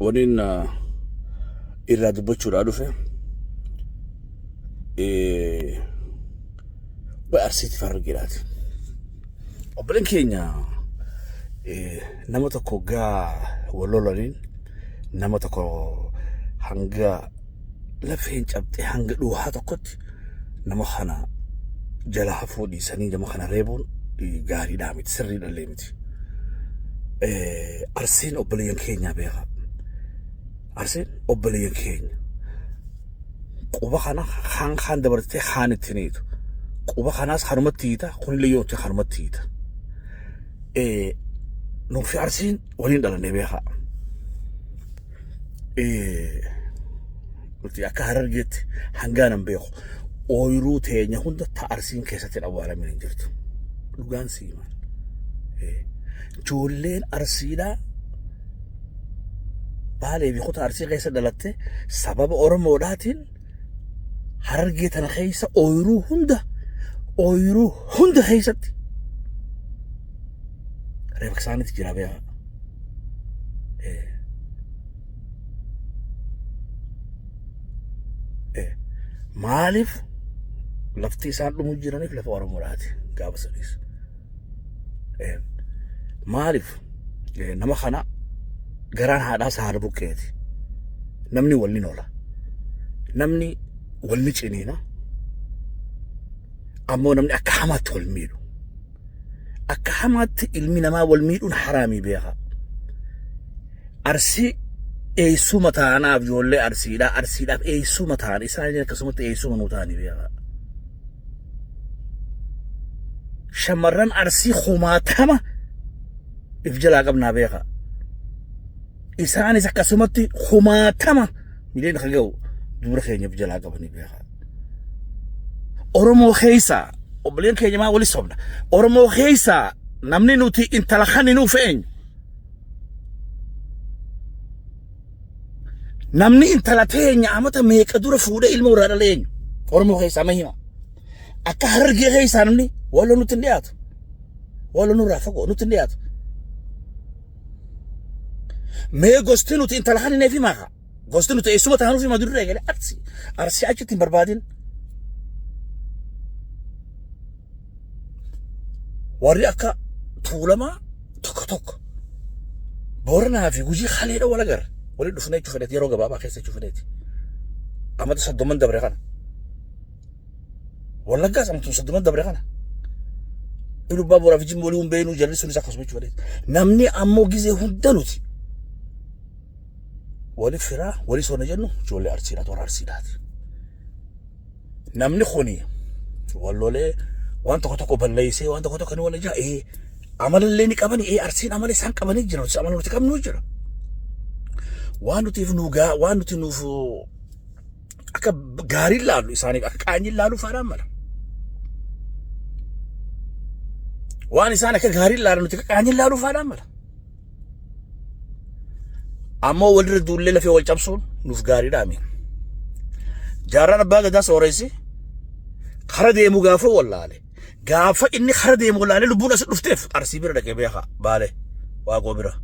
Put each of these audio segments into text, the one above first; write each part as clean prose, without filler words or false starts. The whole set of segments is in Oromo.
ونين إرادة بتشور عارفه بأرسيت فرقيات وبلين كينيا نمتا كوغا ولولارين نمتا كو هنگا لفين جبتي هنگا دوها تقوت نما خانا جلا حفودي سنين جما خانا ريبون غاري دامت سري دليمتي أرسين أوبلين كينيا بيها أرسين أوبلين كينيا قوبا خانا خان دبرتي خان التنيد قوبا خاناس خرمت تيتا خون ليون تي خرمت تيتا نو في أرسين ولين دلني بيها قلت يا كهرر جيت هنغانم بيخو أويرو تينيا هوندا تا أرسين كيساتي الأوالا من انجرتو لغان سيمان جولين أرسيلا بالي بيخوت أرسي غيسا دلتي سبب أورموداتين هرجيت أنا خيسة أويرو هوندا خيستي ريبك ساني تجرا بيها مالف لفتي سان مجراني في أورموداتي قابسنيس مالف نما خنا غران هذا سهر بوكيتي نمني ولي نولا نمني ولي تشينينا أمو نمني أكحمات والميلو أكحمات المينا ما والميلو حرامي بيها أرسي إيسو متانا بجولي أرسي لا إيسو متانا إساني كسمت إيسو منوتاني بيها شمران أرسي خماتما إفجلا قبنا بيها إساني كسمت خماتما ملين خجو دور خيني إفجلا قبني بيها أورمو خيسا وبلين كيني ما ولي صبنا أورمو خيسا نمني نوتي انت لخاني نو فين نمني انت لتين عمتا ميك أدور فودة المورا لين أورمو خيسا مهما أكهرجي خيسا نمني ولا نتنديات ولا نرافقو نتنديات مي غوستينو تي انت لخاني نفي ماها غوستينو تي اسمه تهانو في مدور رجالي أرسي أجتين بربادين وريك طولما توك بورنا في وجي خليل ولا جر ولا دفنيت شوفنيتي روجا بابا خيسة شوفنيتي أما تصدق من دبرخنا ولا جاز أما تصدق من دبرخنا إلو بابو رافيجي موليهم بينو جلسوا نزاق خصبي شوفنيتي نمني أمو جزء هندنوتي ولي فرا ولي صون جنو جولي أرسيلات ورا أرسيلات نمني خوني والله وانت كنتو بليسي وانت كنتو كانوا ولا جاء عمل اللي نكبني أرسين عمل سان كبني جرا بس عمل نتكلم نوجرا وانو تيفنوجا وانو تنوفو أك غاري لالو إساني أك كاني لالو فرامل وان إساني أك غاري لالو نتك كاني لالو فرامل أما ولد دول لنا في أول جبسون نوف غاري دامين جارنا بعد ده سوريسي خردي مغافو ولا عليه غافا إني خردي ولا عليه لبونا سلفتف أرسي بيرا لك بيها بالي واقو بيرا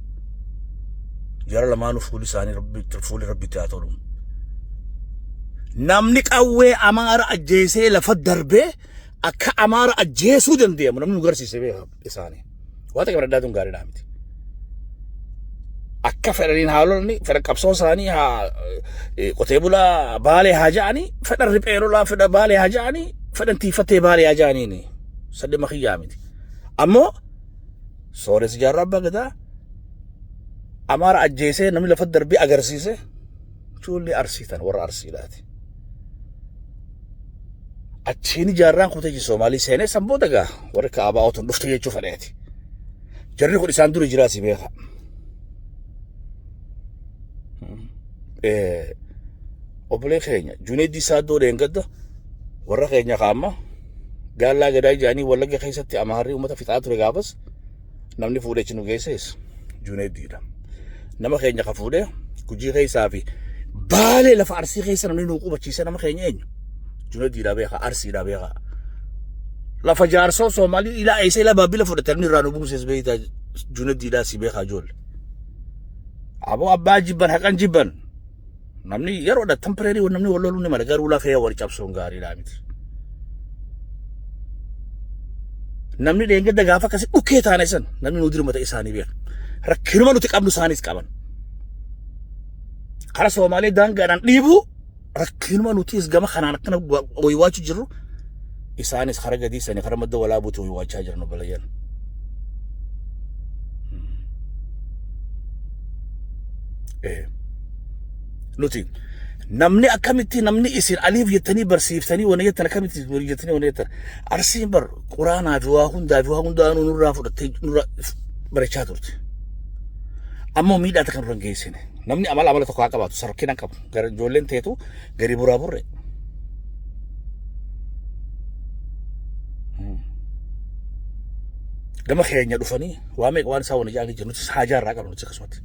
جرى لما نفولي ساني ربي ترفولي ربي تاتولون نمنك أوي أمار أجيسي لفت دربي أكا أمار أجيسو دن ديم نمنو غرسي سبيها إساني واتا كبرا دادون غاري دامتي أكا فرين هالوني فرن كبسون ساني ها قتيبولا بالي هاجاني فرن ريبيرولا فرن بالي هاجاني فرن تيفتي بالي هاجاني سد مخيامتي أمو سوري سجارة بغدا أمار أجيسي نمي لفت دربي أغرسيسي شولي أرسيتان ورا أرسيلاتي أتشيني جاران كوتاجي سومالي سيني سنبو دقا وركا أباوتن نفتي يجو فريتي جرني كل إسان دوري جراسي بيها وبلي خينيا جونيدي سادو رينغدا ورا خينيا خاما قال لا قداي جاني ولا خيستي أماري ومتا فتاة رقابس نمني فودي چنو جيسيس جونيدي دا نما خينيا خفودي كجي خيسا في بالي لفا أرسي خيسا نمني نوقو بچيسا نما خينيا جونيدي دا بيخا أرسي دا بيخا لفا جارسو سومالي إلا إيسا إلا بابي لفودي ترمي رانو بوسيس بيتا جونيدي دا سي بيخا جول Abo abbaa jibban haqan jibban. Namni yeroo dha temporary namni walloluu ni mala garuu lafee wal cabsuun gaariidha miti. Namni dheengadda gaafa akkasii dhukkee taane san namni nu dirmata isaanii beeka. Rakkinuma nuti qabnu isaanis qaban. Kara Soomaalee daangaadhaan dhiibu rakkinuma nutis gama kanaan akkana waywaachuu jirru isaanis kara gadii sanii kara madda walaa buutu waywaachaa jiran obbaleeyyan. Nuti namni akkamitti namni isin aliif jettanii barsiiftanii wana jettan akkamitti jettanii wana jettan arsiin bar quraanaa fi waa hundaa nurraa fudhattee nurra barachaa turte. Ammoo miidhaa kan nurra geessine namni amala tokko haa qabaatu sarkina qabu gara ijoolleen teetu gari buraa burre. Gama keenya dhufanii waa meeqa waan isaa wana jaanii jiru nuti haajaa irraa qabnu nuti akkasumatti.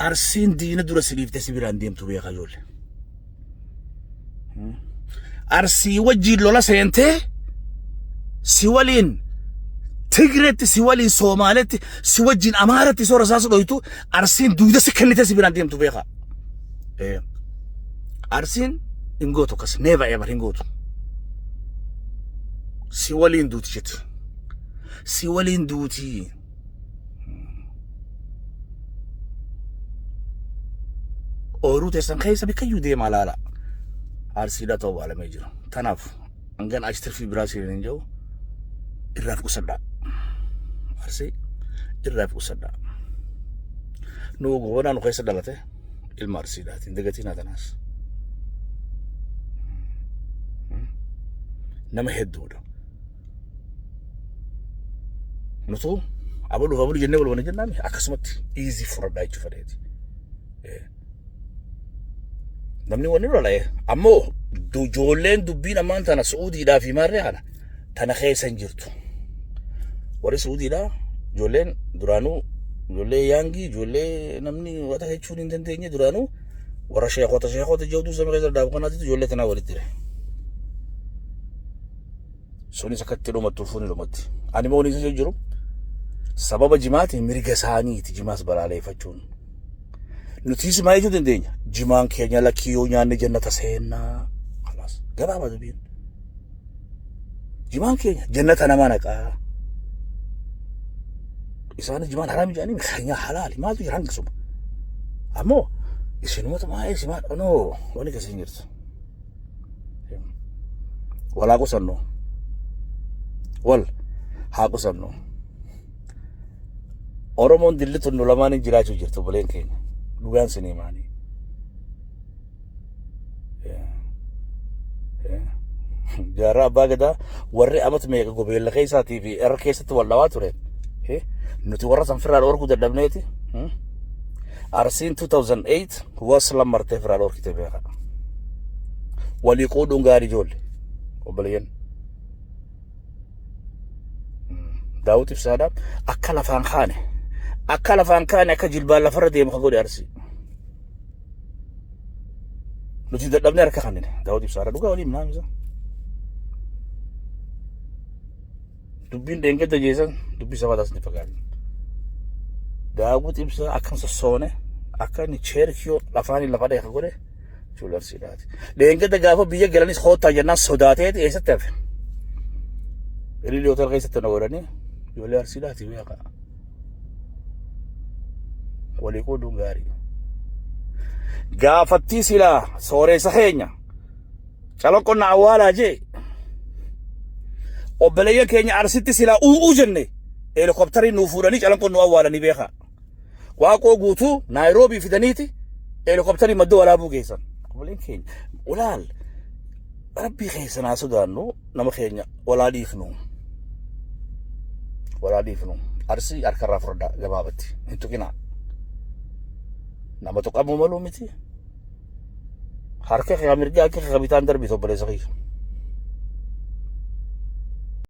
Arsiin diina dura siliiftee sibiraan deemtu beekaa ijoollee. Arsii wajjin lola seentee si waliin Tigreetti si waliin Soomaaleetti si wajjin Amaaratti soora isaas dhoytu arsiin duuda si kennitee sibiraan deemtu beekaa. Arsiin hin gootu akkas never ever hin gootu. Si waliin duuti jetti. Si waliin duuti. Ooruu teessan keessa bikkayyuu deemaa laala. Arsiidhaa ta'uu baalamee jira. Tanaaf hangan ashtirfii biraa seeneen jiru irraaf qusadhaa. Arsii irraaf qusadhaa. Nu goonaa nu keessa dhalate ilma arsiidhaati. Hin dagatinaa tanaas. Nama hedduudha. Nutu abulu jennee wal wana jennaami akkasumatti easy fudhadhaa jechuu fedheeti. Namni wanni lola'e ammoo ijoolleen dubbiin ammaan tana Suudiidhaa fi Marree kana tana keessa hin jirtu. Warri Suudiidhaa ijoolleen duraanuu ijoollee yaangii ijoollee namni wata jechuun hin dandeenye duraanuu warra sheekota jawduu sama keessa daabu kanaatitu ijoollee tanaa walitti jire. Sunis akkatti dhumattu fuuni dhumatti. Ani moo ni jiru sababa jimaati mirga isaaniiti jimaas balaaleeffachuun. Nutis maal jechuu dandeenya jimaan keenya lakkiyoo nyaanni jannata seennaa. Kalaas gabaabaa dubiin. Jimaan keenya jannata nama naqaa. Isaanis jimaan haraami jedhanii keenya halaali maaltu jira hangasuma. Ammoo isinumatu maayee simaa dhanoo wani keessa jirtu. Walaa qusannoo. Wal haa qusannoo. Oromoon dilli tunnu lamaan hin jiraachuu jirtu buleen keenya. Dhugaan siniimaanii. Jaarraa abbaa gadaa warri amata meeqa gobeella keessaatii fi irra keessatti wal dhawaa ture. Nuti warra sanfirraa orkuu dadhabneeti. Arsiin 2008 wasla martee firraa orkite beeka. Walii qoodhuun gaarii ijoollee. Obboleeyyan. Daawit Ibsaadhaa akka lafaan kaane. Akka lafaan kaane akka jilbaan lafarra deemu kan godhe Arsii. Nuti dadhabnee harka kanneen Daawit Ibsaadhaa dhugaa waliin naamisa. Dubbiin dheengadda jeesan dubbii sabaataas ni fagaatan. Daawit Ibsaa akkam sossoone akka inni cheerkiyoo lafaanii lafa dhee kan godhe ijoollee Arsiidhaati. Dheengadda gaafa biyya galanis hoottaa jennaan sodaateeti eessatti hafe. Hiriirri hotel keessatti na godhanii ijoollee Arsiidhaati beeka. Walii qooduun gaarii. Gaafattii silaa sooressa keenya caloqqonna awwaalaa jee obboleeyyan keenya Arsiitti silaa u'uu jenne helikoptarii nuu fuudhanii caloqqonna awwaalanii beeka. Waaqoo guutuu Naayiroobii fidaniiti helikoptarii maddoo walaabuu geessan. Obboleeyyan keenya ulaal rabbii keessanaa sodaannu nama keenya walaa dhiifnu. Arsii harkarraa fudhadhaa gabaabatti hin tuqinaa. Nama tuqamuu maluu miti. Harka kee mirgaa harka kee bitaan darbitu obboleessa kee.